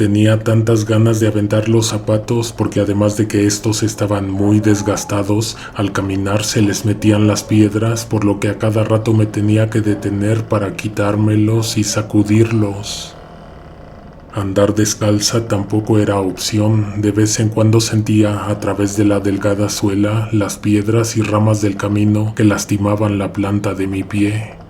Tenía tantas ganas de aventar los zapatos porque además de que estos estaban muy desgastados, al caminar se les metían las piedras, por lo que a cada rato me tenía que detener para quitármelos y sacudirlos. Andar descalza tampoco era opción. De vez en cuando sentía a través de la delgada suela las piedras y ramas del camino que lastimaban la planta de mi pie.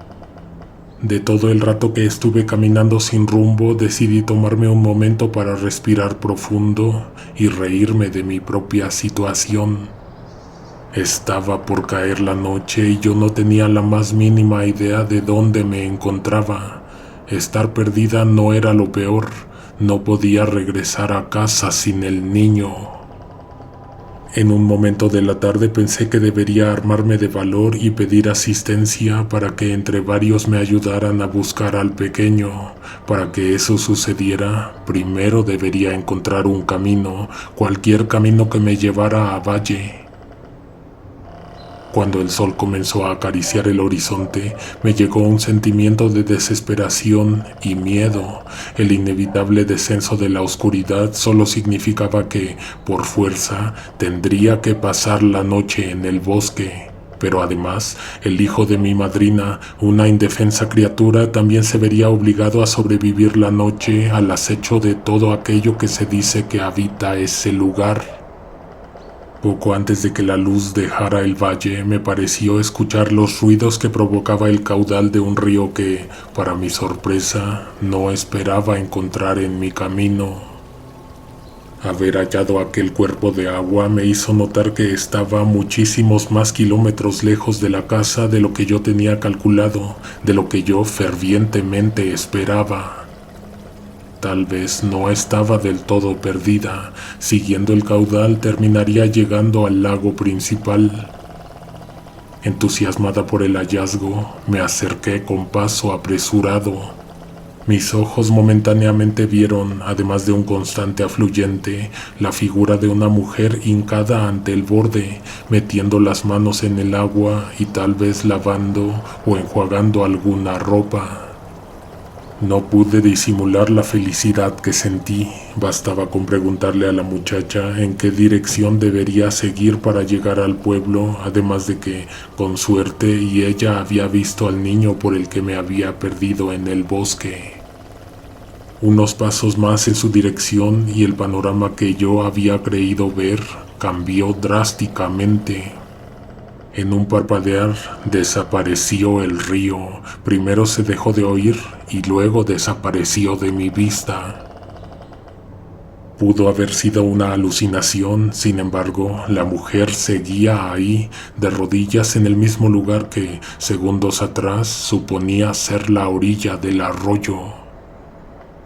De todo el rato que estuve caminando sin rumbo, decidí tomarme un momento para respirar profundo y reírme de mi propia situación. Estaba por caer la noche y yo no tenía la más mínima idea de dónde me encontraba. Estar perdida no era lo peor. No podía regresar a casa sin el niño. En un momento de la tarde pensé que debería armarme de valor y pedir asistencia para que entre varios me ayudaran a buscar al pequeño. Para que eso sucediera, primero debería encontrar un camino, cualquier camino que me llevara a Valle. Cuando el sol comenzó a acariciar el horizonte, me llegó un sentimiento de desesperación y miedo. El inevitable descenso de la oscuridad solo significaba que, por fuerza, tendría que pasar la noche en el bosque. Pero además, el hijo de mi madrina, una indefensa criatura, también se vería obligado a sobrevivir la noche al acecho de todo aquello que se dice que habita ese lugar. Poco antes de que la luz dejara el valle, me pareció escuchar los ruidos que provocaba el caudal de un río que, para mi sorpresa, no esperaba encontrar en mi camino. Haber hallado aquel cuerpo de agua me hizo notar que estaba muchísimos más kilómetros lejos de la casa de lo que yo tenía calculado, de lo que yo fervientemente esperaba. Tal vez no estaba del todo perdida. Siguiendo el caudal terminaría llegando al lago principal. Entusiasmada por el hallazgo, me acerqué con paso apresurado. Mis ojos momentáneamente vieron, además de un constante afluyente, la figura de una mujer hincada ante el borde, metiendo las manos en el agua y tal vez lavando o enjuagando alguna ropa. No pude disimular la felicidad que sentí. Bastaba con preguntarle a la muchacha en qué dirección debería seguir para llegar al pueblo, además de que, con suerte, y ella había visto al niño por el que me había perdido en el bosque. Unos pasos más en su dirección y el panorama que yo había creído ver cambió drásticamente. En un parpadear desapareció el río. Primero se dejó de oír y luego desapareció de mi vista. Pudo haber sido una alucinación, sin embargo, la mujer seguía ahí, de rodillas en el mismo lugar que, segundos atrás, suponía ser la orilla del arroyo.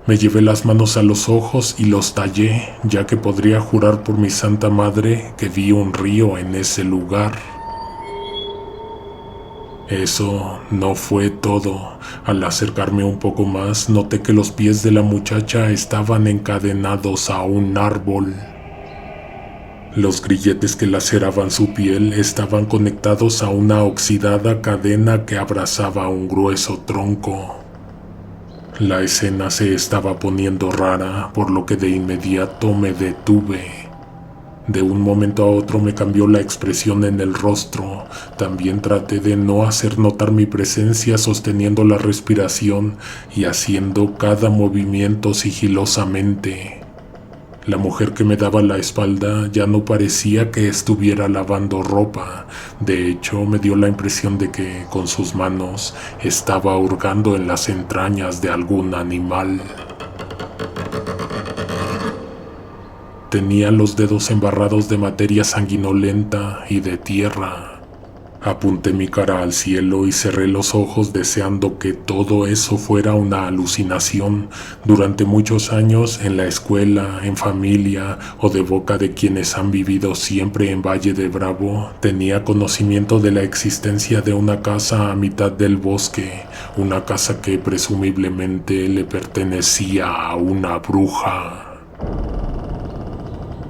Me llevé las manos a los ojos y los tallé, ya que podría jurar por mi santa madre que vi un río en ese lugar. Eso no fue todo. Al acercarme un poco más, noté que los pies de la muchacha estaban encadenados a un árbol. Los grilletes que laceraban su piel estaban conectados a una oxidada cadena que abrazaba un grueso tronco. La escena se estaba poniendo rara, por lo que de inmediato me detuve. De un momento a otro me cambió la expresión en el rostro. También traté de no hacer notar mi presencia, sosteniendo la respiración y haciendo cada movimiento sigilosamente. La mujer que me daba la espalda ya no parecía que estuviera lavando ropa. De hecho, me dio la impresión de que, con sus manos, estaba hurgando en las entrañas de algún animal. Tenía los dedos embarrados de materia sanguinolenta y de tierra. Apunté mi cara al cielo y cerré los ojos deseando que todo eso fuera una alucinación. Durante muchos años, en la escuela, en familia o de boca de quienes han vivido siempre en Valle de Bravo, tenía conocimiento de la existencia de una casa a mitad del bosque, una casa que presumiblemente le pertenecía a una bruja.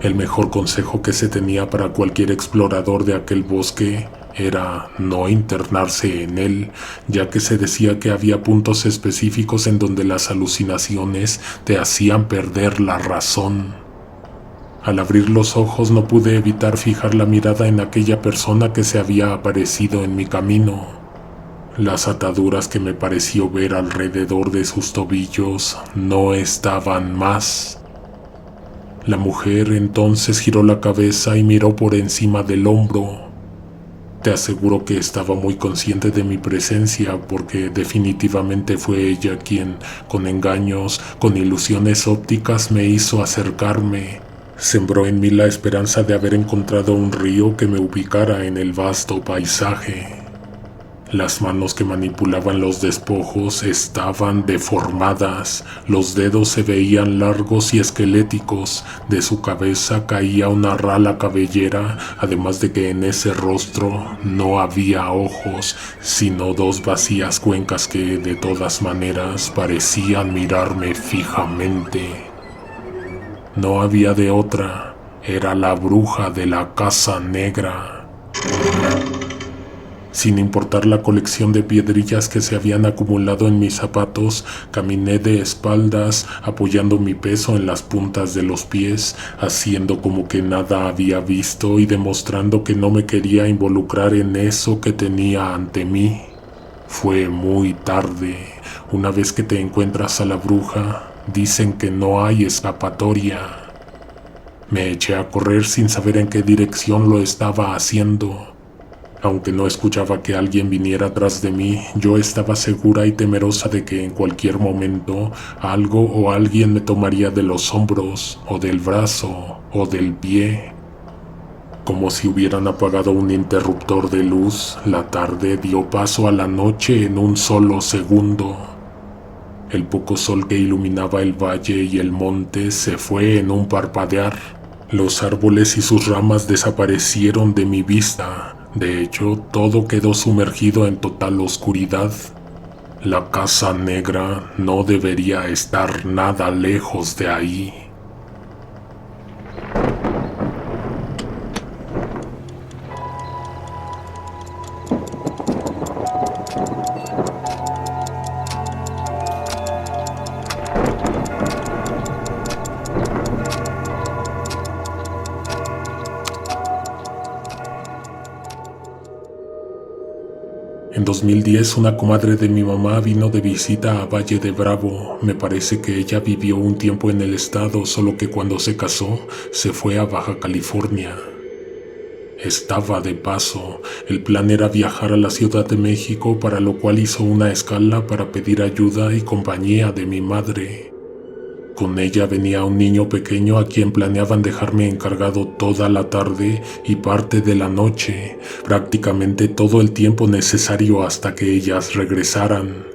El mejor consejo que se tenía para cualquier explorador de aquel bosque era no internarse en él, ya que se decía que había puntos específicos en donde las alucinaciones te hacían perder la razón. Al abrir los ojos no pude evitar fijar la mirada en aquella persona que se había aparecido en mi camino. Las ataduras que me pareció ver alrededor de sus tobillos no estaban más. La mujer entonces giró la cabeza y miró por encima del hombro. Te aseguro que estaba muy consciente de mi presencia porque definitivamente fue ella quien, con engaños, con ilusiones ópticas, me hizo acercarme. Sembró en mí la esperanza de haber encontrado un río que me ubicara en el vasto paisaje. Las manos que manipulaban los despojos estaban deformadas, los dedos se veían largos y esqueléticos, de su cabeza caía una rala cabellera, además de que en ese rostro no había ojos, sino dos vacías cuencas que de todas maneras parecían mirarme fijamente. No había de otra, era la bruja de la Casa Negra. Sin importar la colección de piedrillas que se habían acumulado en mis zapatos, caminé de espaldas, apoyando mi peso en las puntas de los pies, haciendo como que nada había visto y demostrando que no me quería involucrar en eso que tenía ante mí. Fue muy tarde. Una vez que te encuentras a la bruja, dicen que no hay escapatoria. Me eché a correr sin saber en qué dirección lo estaba haciendo. Aunque no escuchaba que alguien viniera atrás de mí, yo estaba segura y temerosa de que en cualquier momento algo o alguien me tomaría de los hombros, o del brazo, o del pie. Como si hubieran apagado un interruptor de luz, la tarde dio paso a la noche en un solo segundo. El poco sol que iluminaba el valle y el monte se fue en un parpadear. Los árboles y sus ramas desaparecieron de mi vista. De hecho, todo quedó sumergido en total oscuridad. La Casa Negra no debería estar nada lejos de ahí. En 2010, una comadre de mi mamá vino de visita a Valle de Bravo. Me parece que ella vivió un tiempo en el estado, solo que cuando se casó, se fue a Baja California. Estaba de paso. El plan era viajar a la Ciudad de México, para lo cual hizo una escala para pedir ayuda y compañía de mi madre. Con ella venía un niño pequeño a quien planeaban dejarme encargado toda la tarde y parte de la noche, prácticamente todo el tiempo necesario hasta que ellas regresaran.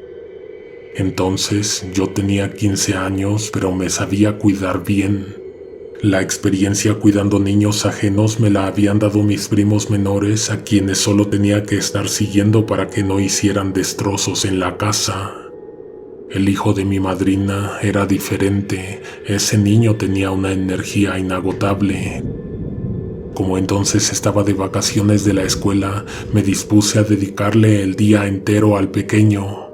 Entonces yo tenía 15 años, pero me sabía cuidar bien. La experiencia cuidando niños ajenos me la habían dado mis primos menores, a quienes solo tenía que estar siguiendo para que no hicieran destrozos en la casa. El hijo de mi madrina era diferente. Ese niño tenía una energía inagotable. Como entonces estaba de vacaciones de la escuela, me dispuse a dedicarle el día entero al pequeño.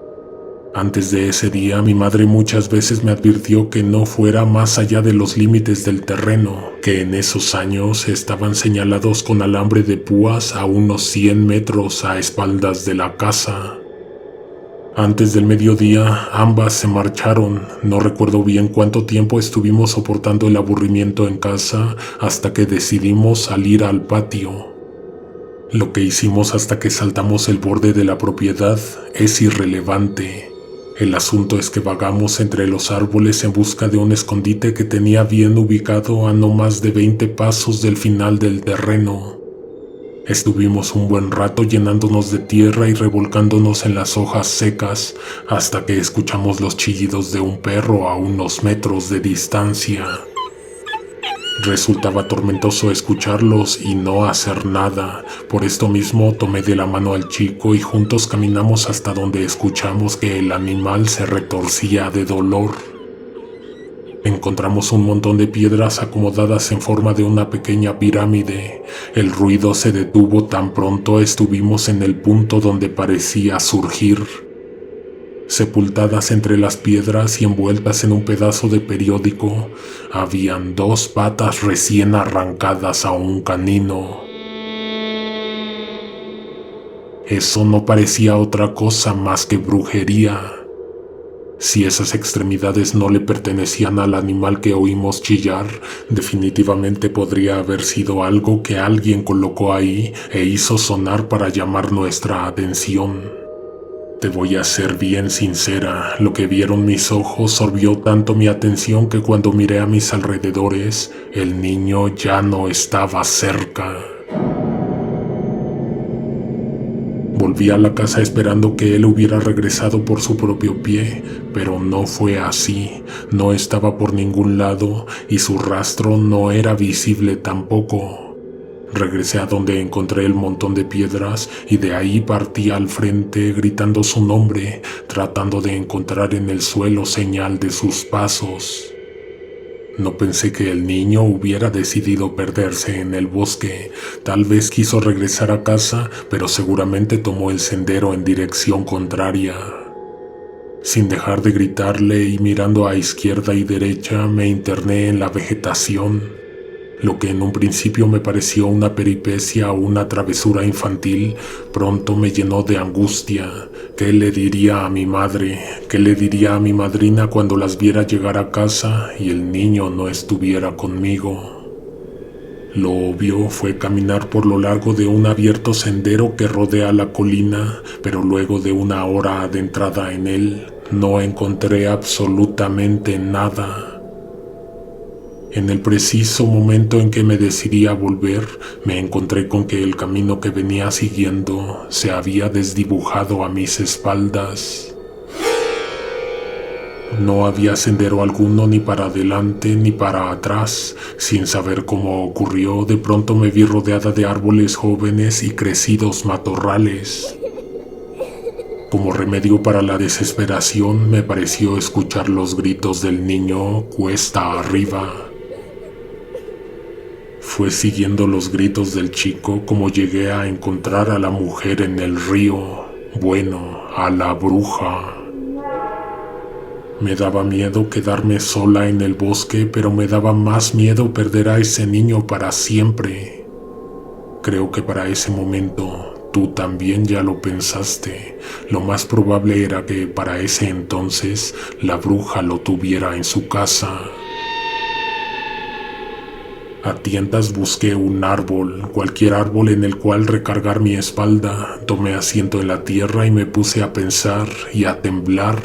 Antes de ese día, mi madre muchas veces me advirtió que no fuera más allá de los límites del terreno, que en esos años estaban señalados con alambre de púas a unos 100 metros a espaldas de la casa. Antes del mediodía, ambas se marcharon. No recuerdo bien cuánto tiempo estuvimos soportando el aburrimiento en casa hasta que decidimos salir al patio. Lo que hicimos hasta que saltamos el borde de la propiedad es irrelevante. El asunto es que vagamos entre los árboles en busca de un escondite que tenía bien ubicado a no más de 20 pasos del final del terreno. Estuvimos un buen rato llenándonos de tierra y revolcándonos en las hojas secas hasta que escuchamos los chillidos de un perro a unos metros de distancia. Resultaba tormentoso escucharlos y no hacer nada. Por esto mismo tomé de la mano al chico y juntos caminamos hasta donde escuchamos que el animal se retorcía de dolor. Encontramos un montón de piedras acomodadas en forma de una pequeña pirámide. El ruido se detuvo tan pronto estuvimos en el punto donde parecía surgir. Sepultadas entre las piedras y envueltas en un pedazo de periódico, habían 2 patas recién arrancadas a un canino. Eso no parecía otra cosa más que brujería. Si esas extremidades no le pertenecían al animal que oímos chillar, definitivamente podría haber sido algo que alguien colocó ahí e hizo sonar para llamar nuestra atención. Te voy a ser bien sincera, lo que vieron mis ojos sorbió tanto mi atención que cuando miré a mis alrededores, el niño ya no estaba cerca. Volví a la casa esperando que él hubiera regresado por su propio pie, pero no fue así. No estaba por ningún lado y su rastro no era visible tampoco. Regresé a donde encontré el montón de piedras y de ahí partí al frente gritando su nombre, tratando de encontrar en el suelo señal de sus pasos. No pensé que el niño hubiera decidido perderse en el bosque. Tal vez quiso regresar a casa, pero seguramente tomó el sendero en dirección contraria. Sin dejar de gritarle y mirando a izquierda y derecha, me interné en la vegetación. Lo que en un principio me pareció una peripecia o una travesura infantil, pronto me llenó de angustia. ¿Qué le diría a mi madre? ¿Qué le diría a mi madrina cuando las viera llegar a casa y el niño no estuviera conmigo? Lo obvio fue caminar por lo largo de un abierto sendero que rodea la colina, pero luego de una hora adentrada en él, no encontré absolutamente nada. En el preciso momento en que me decidí a volver, me encontré con que el camino que venía siguiendo se había desdibujado a mis espaldas. No había sendero alguno ni para adelante ni para atrás. Sin saber cómo ocurrió, de pronto me vi rodeada de árboles jóvenes y crecidos matorrales. Como remedio para la desesperación, me pareció escuchar los gritos del niño cuesta arriba. Fue siguiendo los gritos del chico como llegué a encontrar a la mujer en el río, bueno, a la bruja. Me daba miedo quedarme sola en el bosque, pero me daba más miedo perder a ese niño para siempre. Creo que para ese momento tú también ya lo pensaste. Lo más probable era que para ese entonces la bruja lo tuviera en su casa. A tientas busqué un árbol, cualquier árbol en el cual recargar mi espalda. Tomé asiento en la tierra y me puse a pensar y a temblar.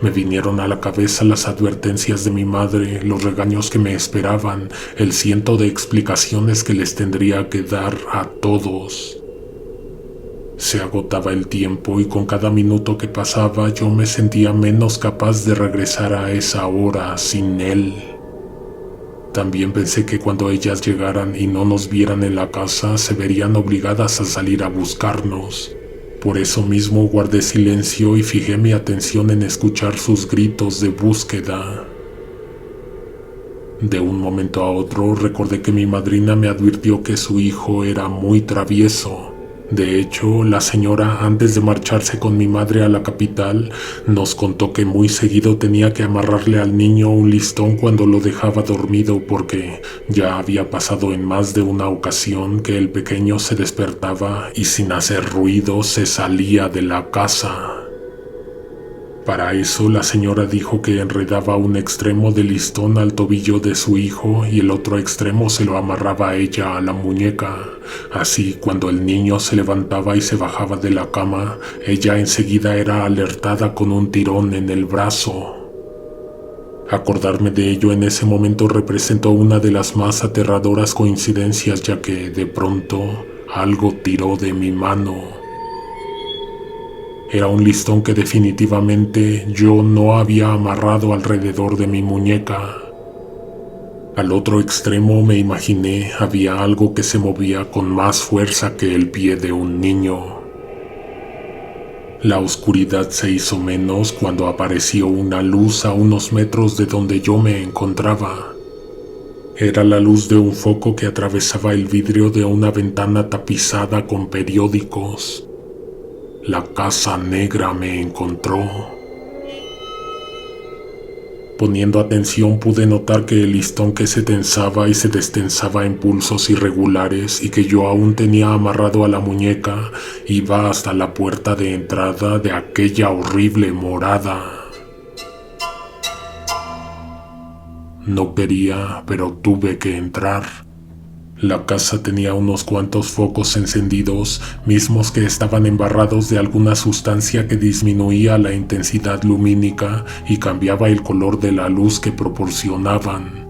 Me vinieron a la cabeza las advertencias de mi madre, los regaños que me esperaban, el ciento de explicaciones que les tendría que dar a todos. Se agotaba el tiempo y con cada minuto que pasaba yo me sentía menos capaz de regresar a esa hora sin él. También pensé que cuando ellas llegaran y no nos vieran en la casa, se verían obligadas a salir a buscarnos. Por eso mismo guardé silencio y fijé mi atención en escuchar sus gritos de búsqueda. De un momento a otro recordé que mi madrina me advirtió que su hijo era muy travieso. De hecho, la señora, antes de marcharse con mi madre a la capital, nos contó que muy seguido tenía que amarrarle al niño un listón cuando lo dejaba dormido porque ya había pasado en más de una ocasión que el pequeño se despertaba y sin hacer ruido se salía de la casa. Para eso la señora dijo que enredaba un extremo del listón al tobillo de su hijo y el otro extremo se lo amarraba a ella a la muñeca. Así, cuando el niño se levantaba y se bajaba de la cama, ella enseguida era alertada con un tirón en el brazo. Acordarme de ello en ese momento representó una de las más aterradoras coincidencias, ya que, de pronto, algo tiró de mi mano. Era un listón que definitivamente yo no había amarrado alrededor de mi muñeca. Al otro extremo me imaginé había algo que se movía con más fuerza que el pie de un niño. La oscuridad se hizo menos cuando apareció una luz a unos metros de donde yo me encontraba. Era la luz de un foco que atravesaba el vidrio de una ventana tapizada con periódicos. La casa negra me encontró. Poniendo atención pude notar que el listón que se tensaba y se destensaba en pulsos irregulares y que yo aún tenía amarrado a la muñeca iba hasta la puerta de entrada de aquella horrible morada. No quería, pero tuve que entrar. La casa tenía unos cuantos focos encendidos, mismos que estaban embarrados de alguna sustancia que disminuía la intensidad lumínica y cambiaba el color de la luz que proporcionaban.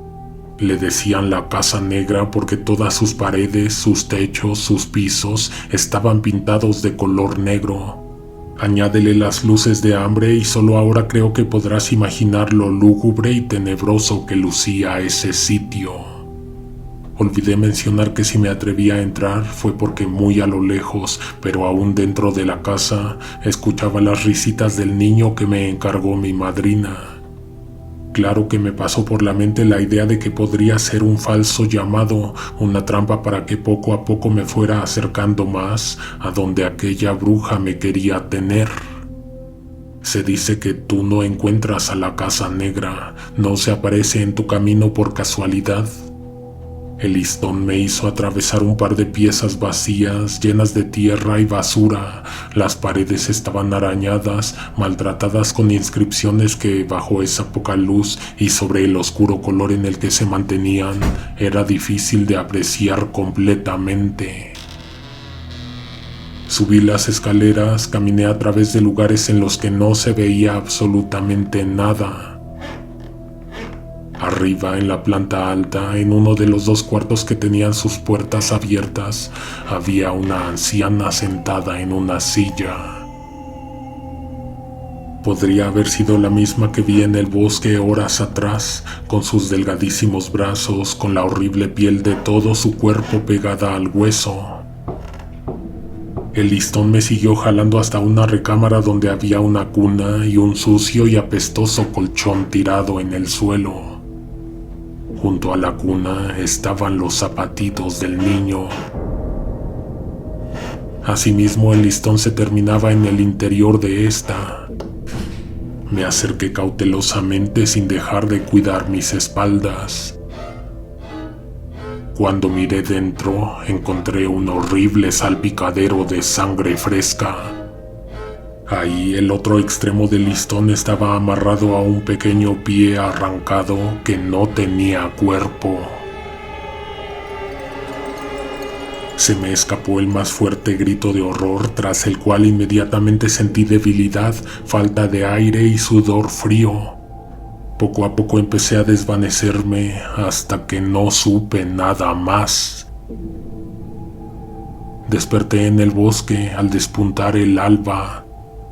Le decían la casa negra porque todas sus paredes, sus techos, sus pisos estaban pintados de color negro. Añádele las luces de hambre y solo ahora creo que podrás imaginar lo lúgubre y tenebroso que lucía ese sitio. Olvidé mencionar que si me atreví a entrar fue porque muy a lo lejos, pero aún dentro de la casa, escuchaba las risitas del niño que me encargó mi madrina. Claro que me pasó por la mente la idea de que podría ser un falso llamado, una trampa para que poco a poco me fuera acercando más a donde aquella bruja me quería tener. Se dice que tú no encuentras a la casa negra, no se aparece en tu camino por casualidad. El listón me hizo atravesar un par de piezas vacías, llenas de tierra y basura. Las paredes estaban arañadas, maltratadas con inscripciones que, bajo esa poca luz y sobre el oscuro color en el que se mantenían, era difícil de apreciar completamente. Subí las escaleras, caminé a través de lugares en los que no se veía absolutamente nada. Arriba, en la planta alta, en uno de los dos cuartos que tenían sus puertas abiertas, había una anciana sentada en una silla. Podría haber sido la misma que vi en el bosque horas atrás, con sus delgadísimos brazos, con la horrible piel de todo su cuerpo pegada al hueso. El listón me siguió jalando hasta una recámara donde había una cuna y un sucio y apestoso colchón tirado en el suelo. Junto a la cuna estaban los zapatitos del niño. Asimismo, el listón se terminaba en el interior de esta. Me acerqué cautelosamente sin dejar de cuidar mis espaldas. Cuando miré dentro, encontré un horrible salpicadero de sangre fresca. Ahí, el otro extremo del listón estaba amarrado a un pequeño pie arrancado que no tenía cuerpo. Se me escapó el más fuerte grito de horror, tras el cual inmediatamente sentí debilidad, falta de aire y sudor frío. Poco a poco empecé a desvanecerme hasta que no supe nada más. Desperté en el bosque al despuntar el alba.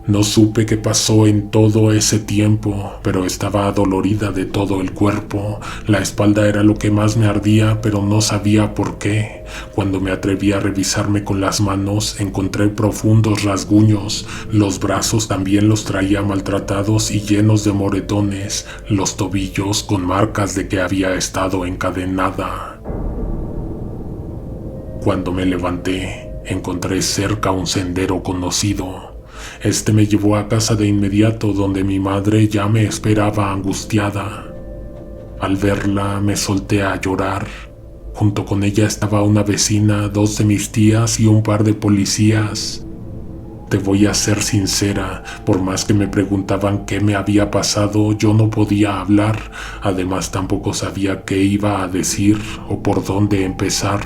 No supe qué pasó en todo ese tiempo, pero estaba adolorida de todo el cuerpo. La espalda era lo que más me ardía, pero no sabía por qué. Cuando me atreví a revisarme con las manos, encontré profundos rasguños. Los brazos también los traía maltratados y llenos de moretones, los tobillos con marcas de que había estado encadenada. Cuando me levanté, encontré cerca un sendero conocido. Este me llevó a casa de inmediato, donde mi madre ya me esperaba angustiada. Al verla me solté a llorar. Junto con ella estaba una vecina, dos de mis tías y un par de policías. Te voy a ser sincera, por más que me preguntaban qué me había pasado, yo no podía hablar. Además, tampoco sabía qué iba a decir o por dónde empezar.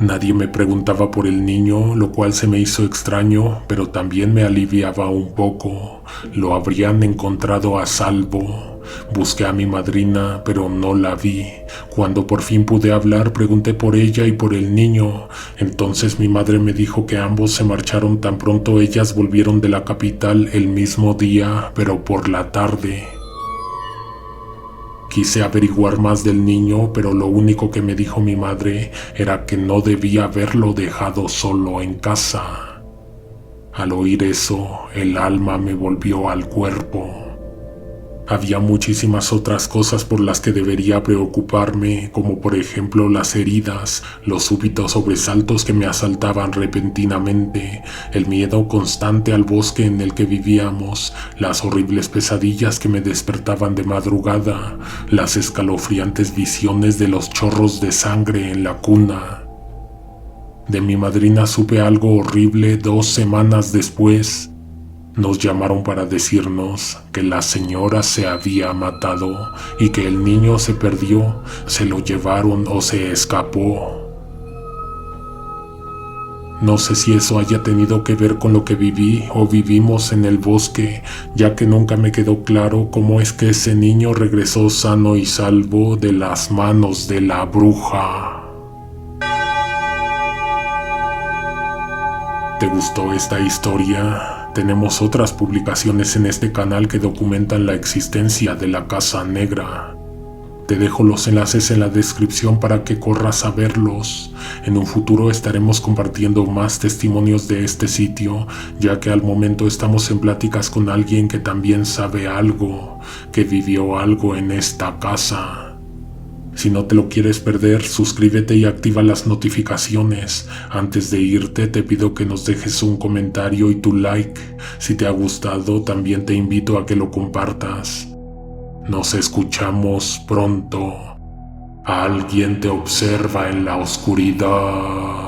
Nadie me preguntaba por el niño, lo cual se me hizo extraño, pero también me aliviaba un poco. Lo habrían encontrado a salvo. Busqué a mi madrina, pero no la vi. Cuando por fin pude hablar, pregunté por ella y por el niño. Entonces mi madre me dijo que ambos se marcharon tan pronto ellas volvieron de la capital el mismo día, pero por la tarde. Quise averiguar más del niño, pero lo único que me dijo mi madre era que no debía haberlo dejado solo en casa. Al oír eso, el alma me volvió al cuerpo. Había muchísimas otras cosas por las que debería preocuparme, como por ejemplo las heridas, los súbitos sobresaltos que me asaltaban repentinamente, el miedo constante al bosque en el que vivíamos, las horribles pesadillas que me despertaban de madrugada, las escalofriantes visiones de los chorros de sangre en la cuna. De mi madrina supe algo horrible 2 semanas después. Nos llamaron para decirnos que la señora se había matado y que el niño se perdió, se lo llevaron o se escapó. No sé si eso haya tenido que ver con lo que viví o vivimos en el bosque, ya que nunca me quedó claro cómo es que ese niño regresó sano y salvo de las manos de la bruja. ¿Te gustó esta historia? Tenemos otras publicaciones en este canal que documentan la existencia de la Casa Negra. Te dejo los enlaces en la descripción para que corras a verlos. En un futuro estaremos compartiendo más testimonios de este sitio, ya que al momento estamos en pláticas con alguien que también sabe algo, que vivió algo en esta casa. Si no te lo quieres perder, suscríbete y activa las notificaciones. Antes de irte, te pido que nos dejes un comentario y tu like. Si te ha gustado, también te invito a que lo compartas. Nos escuchamos pronto. Alguien te observa en la oscuridad.